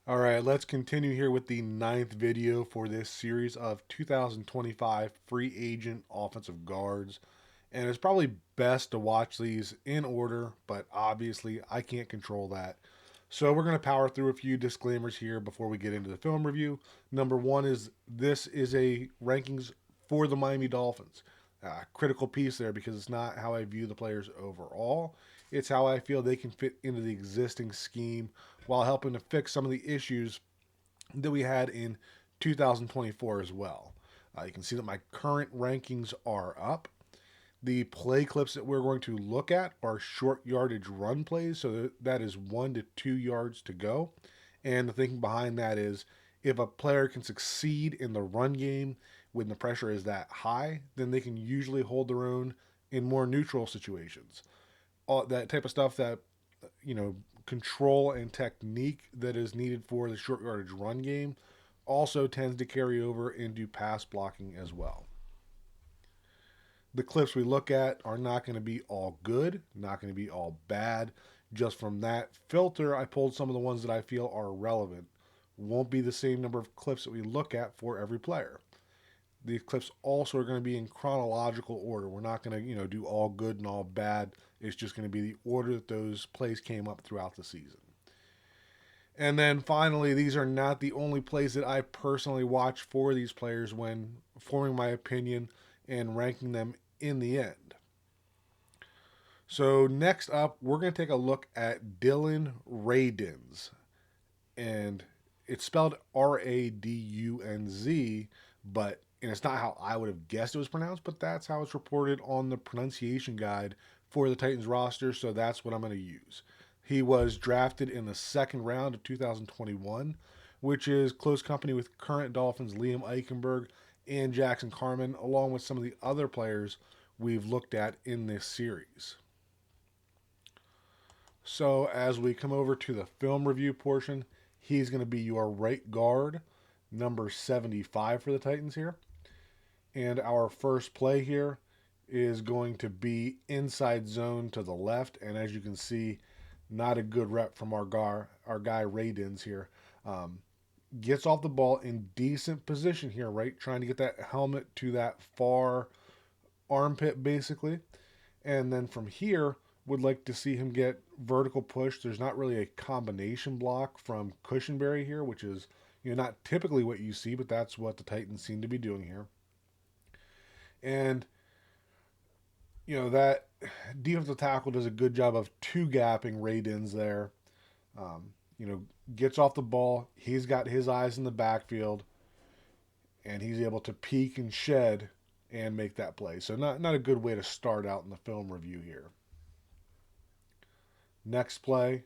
All right, let's continue here with the ninth video for this series of 2025 free agent offensive guards. And it's probably best to watch these in order, but obviously I can't control that. So we're going to power through a few disclaimers here before we get into the film review. Number one is this is a rankings for the Miami Dolphins. Critical piece there because it's not how I view the players overall. It's how I feel they can fit into the existing scheme while helping to fix some of the issues that we had in 2024 as well. You can see that my current rankings are up. The play clips that we're going to look at are short yardage run plays, so that is 1 to 2 yards to go. And the thinking behind that is if a player can succeed in the run game when the pressure is that high, then they can usually hold their own in more neutral situations. All that type of stuff that, you know, control and technique that is needed for the short yardage run game also tends to carry over into pass blocking as well. The clips we look at are not going to be all good, not going to be all bad. Just from that filter, I pulled some of the ones that I feel are relevant. Won't be the same number of clips that we look at for every player. These clips also are going to be in chronological order. We're not going to, do all good and all bad. It's just going to be the order that those plays came up throughout the season. And then finally, these are not the only plays that I personally watch for these players when forming my opinion and ranking them in the end. So next up, we're going to take a look at Dillon Radunz. And it's spelled Radunz, and it's not how I would have guessed it was pronounced, but that's how it's reported on the pronunciation guide for the Titans roster, so that's what I'm going to use. He was drafted in the second round of 2021, which is close company with current Dolphins Liam Eichenberg and Jackson Carman, along with some of the other players we've looked at in this series. So as we come over to the film review portion, he's going to be your right guard, number 75 for the Titans here. And our first play here is going to be inside zone to the left. And as you can see, not a good rep from our guy Radunz here. Gets off the ball in decent position here, right? Trying to get that helmet to that far armpit, basically. And then from here, would like to see him get vertical push. There's not really a combination block from Cushenberry here, which is not typically what you see, but that's what the Titans seem to be doing here. And that defensive tackle does a good job of two-gapping Radunz there. Gets off the ball. He's got his eyes in the backfield, and he's able to peek and shed and make that play. So not a good way to start out in the film review here. Next play,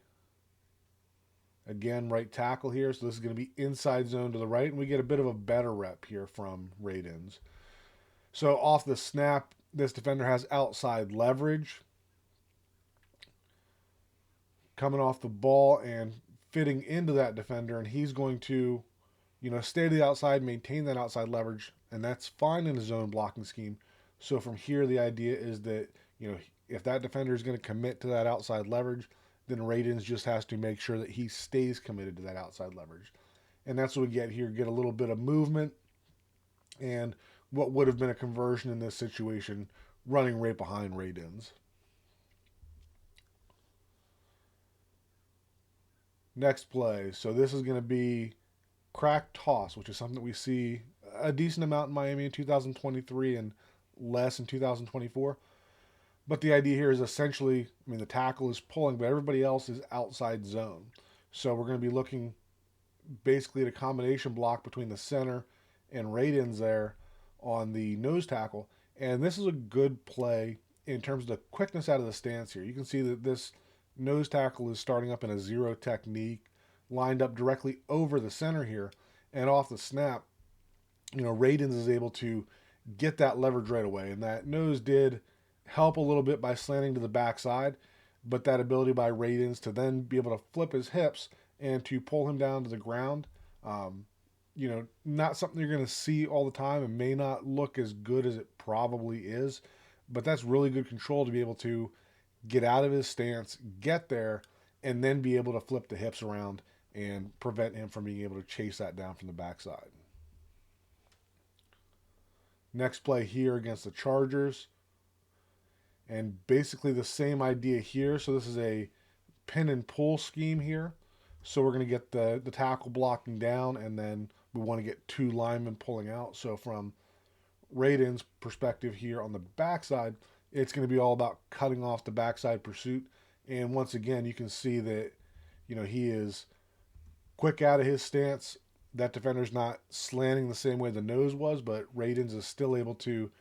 again, right tackle here. So this is going to be inside zone to the right, and we get a bit of a better rep here from Radunz. So off the snap, this defender has outside leverage. Coming off the ball and fitting into that defender, and he's going to, stay to the outside, maintain that outside leverage, and that's fine in a zone blocking scheme. So from here, the idea is that, if that defender is going to commit to that outside leverage, then Radunz just has to make sure that he stays committed to that outside leverage. And that's what we get here. Get a little bit of movement and what would have been a conversion in this situation running right behind Radunz. Next play. So this is going to be crack toss, which is something that we see a decent amount in Miami in 2023 and less in 2024. But the idea here is essentially, the tackle is pulling, but everybody else is outside zone. So we're going to be looking basically at a combination block between the center and Radunz there on the nose tackle. And this is a good play in terms of the quickness out of the stance here. You can see that this nose tackle is starting up in a zero technique, lined up directly over the center here. And off the snap, Radunz is able to get that leverage right away. And that nose did help a little bit by slanting to the backside, but that ability by Radunz to then be able to flip his hips and to pull him down to the ground, not something you're going to see all the time and may not look as good as it probably is, but that's really good control to be able to get out of his stance, get there, and then be able to flip the hips around and prevent him from being able to chase that down from the backside. Next play here against the Chargers. And basically the same idea here. So this is a pin and pull scheme here. So we're going to get the tackle blocking down, and then we want to get two linemen pulling out. So from Radunz's perspective here on the backside, it's going to be all about cutting off the backside pursuit. And once again, you can see that, he is quick out of his stance. That defender's not slanting the same way the nose was, but Radunz is still able to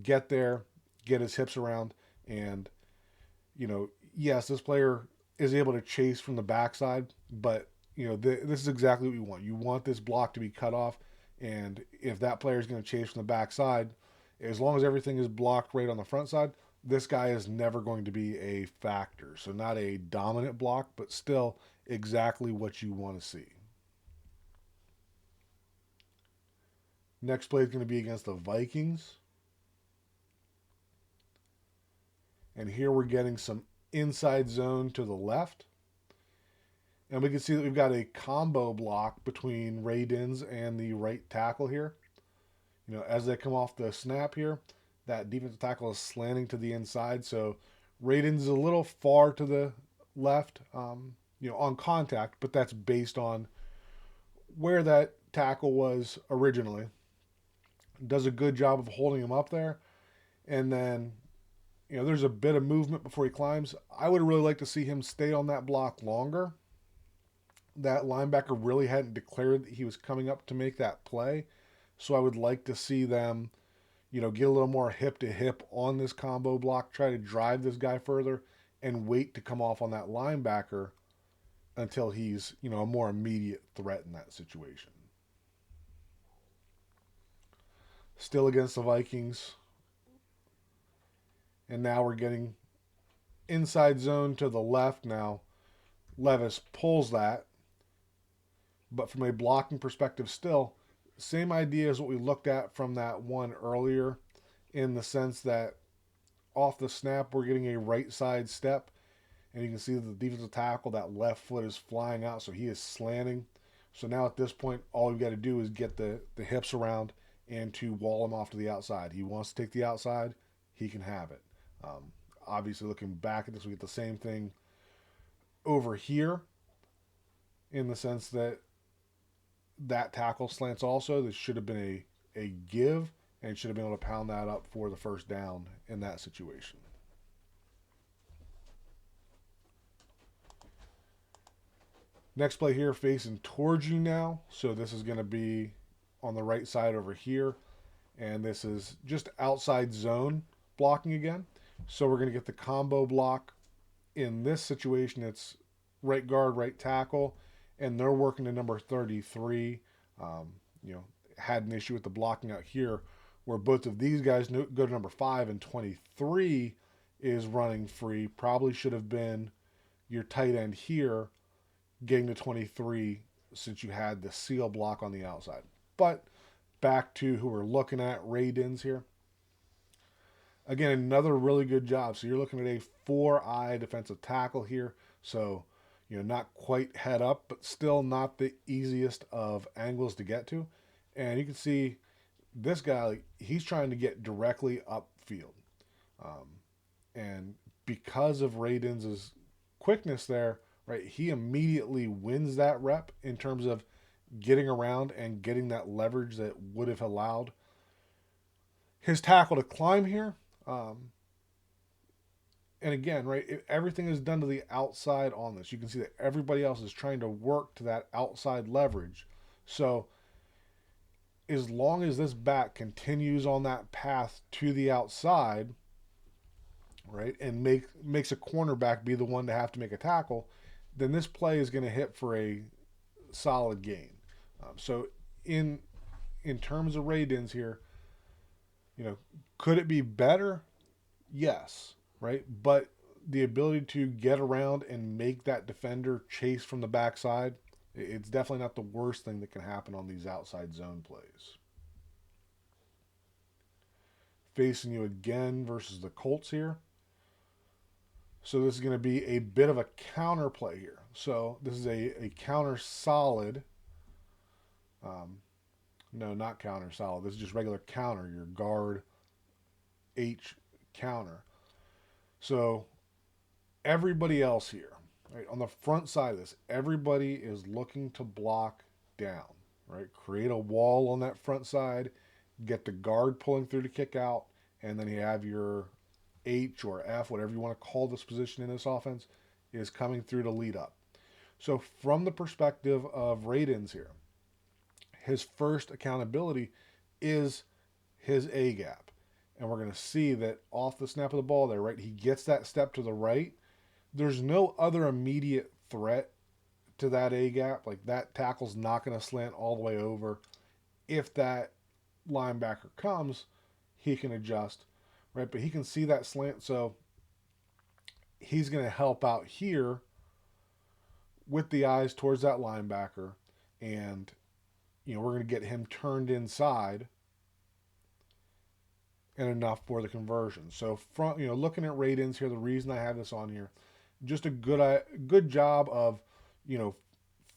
get there, get his hips around, and, yes, this player is able to chase from the backside, but, this is exactly what you want. You want this block to be cut off, and if that player is going to chase from the backside, as long as everything is blocked right on the front side, this guy is never going to be a factor. So not a dominant block, but still exactly what you want to see. Next play is going to be against the Vikings. And here we're getting some inside zone to the left. And we can see that we've got a combo block between Radunz and the right tackle here. As they come off the snap here, that defensive tackle is slanting to the inside. So Radunz is a little far to the left, on contact, but that's based on where that tackle was originally. Does a good job of holding him up there. And then, there's a bit of movement before he climbs. I would really like to see him stay on that block longer. That linebacker really hadn't declared that he was coming up to make that play. So I would like to see them, get a little more hip to hip on this combo block, try to drive this guy further, and wait to come off on that linebacker until he's, a more immediate threat in that situation. Still against the Vikings. And now we're getting inside zone to the left. Now Levis pulls that. But from a blocking perspective still, same idea as what we looked at from that one earlier, in the sense that off the snap we're getting a right side step. And you can see that the defensive tackle, that left foot is flying out, so he is slanting. So now at this point, all we've got to do is get the hips around and to wall him off to the outside. He wants to take the outside, he can have it. Obviously, looking back at this, we get the same thing over here, in the sense that tackle slants also. This should have been a give, and should have been able to pound that up for the first down in that situation. Next play here, facing towards you now. So this is going to be on the right side over here. And this is just outside zone blocking again. So we're going to get the combo block. In this situation, it's right guard, right tackle. And they're working to number 33. Had an issue with the blocking out here, where both of these guys go to number 5, and 23 is running free. Probably should have been your tight end here, getting to 23, since you had the seal block on the outside. But back to who we're looking at, Radunz here. Again, another really good job. So you're looking at a 4-eye defensive tackle here. So, not quite head up, but still not the easiest of angles to get to. And you can see this guy, he's trying to get directly upfield. And because of Radunz's quickness there, right, he immediately wins that rep in terms of getting around and getting that leverage that would have allowed his tackle to climb here. And again, right, everything is done to the outside on this. You can see that everybody else is trying to work to that outside leverage. So as long as this back continues on that path to the outside, right, and makes a cornerback be the one to have to make a tackle, then this play is going to hit for a solid gain. So in terms of Radunz here, could it be better? Yes, right? But the ability to get around and make that defender chase from the backside, it's definitely not the worst thing that can happen on these outside zone plays. Facing you again versus the Colts here. So this is going to be a bit of a counter play here. So this is a counter solid. Um, no, not counter solid. This is just regular counter, your guard H counter. So everybody else here, right, on the front side of this, everybody is looking to block down, right? Create a wall on that front side, get the guard pulling through to kick out, and then you have your H or F, whatever you want to call this position in this offense, is coming through to lead up. So from the perspective of Radunz here, his first accountability is his A gap. And we're going to see that off the snap of the ball there, right? He gets that step to the right. There's no other immediate threat to that A gap. Like that tackle's not going to slant all the way over. If that linebacker comes, he can adjust, right? But he can see that slant. So he's going to help out here with the eyes towards that linebacker. And, we're going to get him turned inside and enough for the conversion. So from looking at Radunz here, the reason I have this on here, just a good job of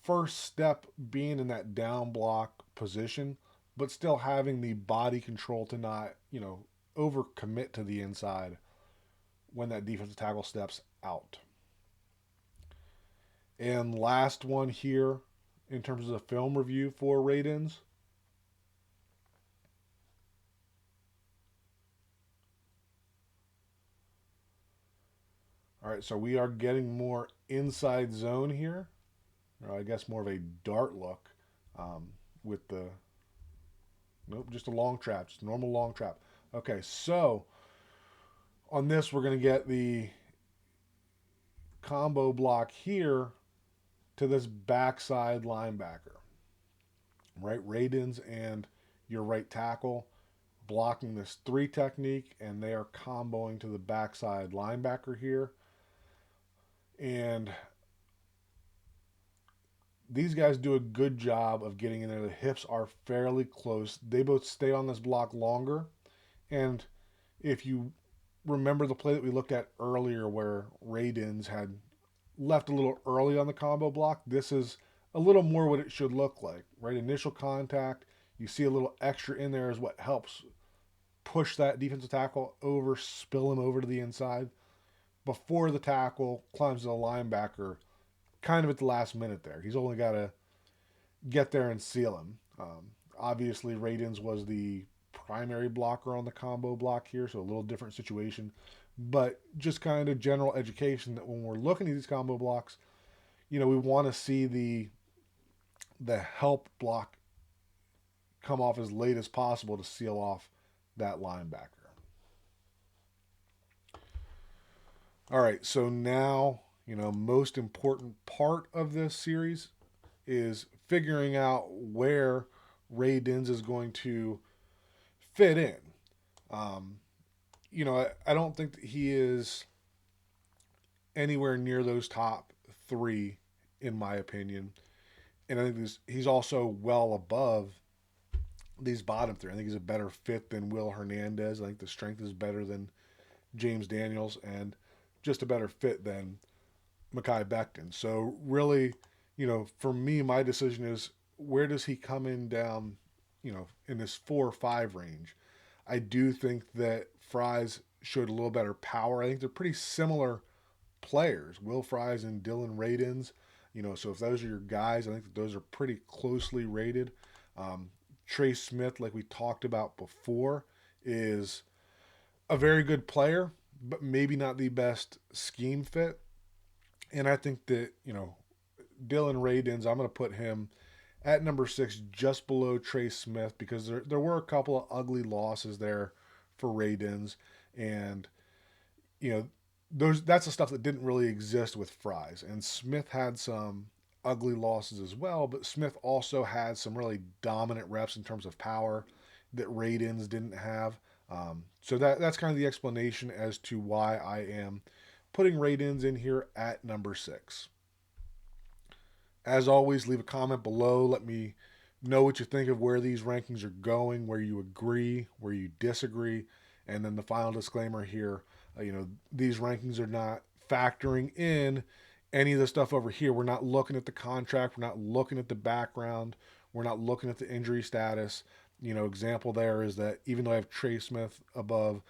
first step being in that down block position, but still having the body control to not overcommit to the inside when that defensive tackle steps out. And last one here in terms of the film review for Radunz. All right, so we are getting more inside zone here. Or I guess more of a dart look with the, nope, just a long trap, just a normal long trap. Okay, so on this, we're going to get the combo block here to this backside linebacker, right? Radunz and your right tackle blocking this 3 technique, and they are comboing to the backside linebacker here. And these guys do a good job of getting in there. The hips are fairly close. They both stay on this block longer. And if you remember the play that we looked at earlier where Radunz had left a little early on the combo block, this is a little more what it should look like, right? Initial contact, you see a little extra in there is what helps push that defensive tackle over, spill him over to the inside before the tackle climbs to the linebacker kind of at the last minute there. He's only got to get there and seal him. Obviously, Radunz was the primary blocker on the combo block here, so a little different situation. But just kind of general education that when we're looking at these combo blocks, we want to see the help block come off as late as possible to seal off that linebacker. All right, so now, most important part of this series is figuring out where Radunz is going to fit in. I don't think that he is anywhere near those top 3, in my opinion. And I think he's also well above these bottom 3. I think he's a better fit than Will Hernandez. I think the strength is better than James Daniels, and just a better fit than Mekhi Becton. So really, for me, my decision is where does he come in down, in this 4 or 5 range. I do think that Fries showed a little better power. I think they're pretty similar players, Will Fries and Dillon Radunz. So if those are your guys, I think that those are pretty closely rated. Trey Smith, like we talked about before, is a very good player, but maybe not the best scheme fit. And I think that, Dillon Radunz, I'm going to put him at number 6, just below Trey Smith, because there were a couple of ugly losses there for Radunz. And, that's the stuff that didn't really exist with Fries. And Smith had some ugly losses as well, but Smith also had some really dominant reps in terms of power that Radunz didn't have. So that's kind of the explanation as to why I am putting Radunz in here at number 6. As always, leave a comment below. Let me know what you think of where these rankings are going, where you agree, where you disagree. And then the final disclaimer here, these rankings are not factoring in Any of the stuff over here, we're not looking at the contract, we're not looking at the background, we're not looking at the injury status. Example there is that even though I have Trey Smith above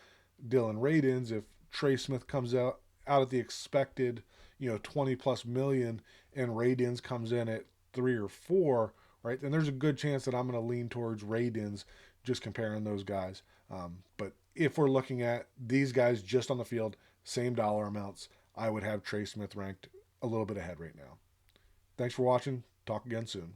Dillon Radunz, if Trey Smith comes out at the expected, 20 plus million, and Radunz comes in at 3 or 4, right, then there's a good chance that I'm going to lean towards Radunz just comparing those guys. But if we're looking at these guys just on the field, same dollar amounts, I would have Trey Smith ranked a little bit ahead right now. Thanks for watching. Talk again soon.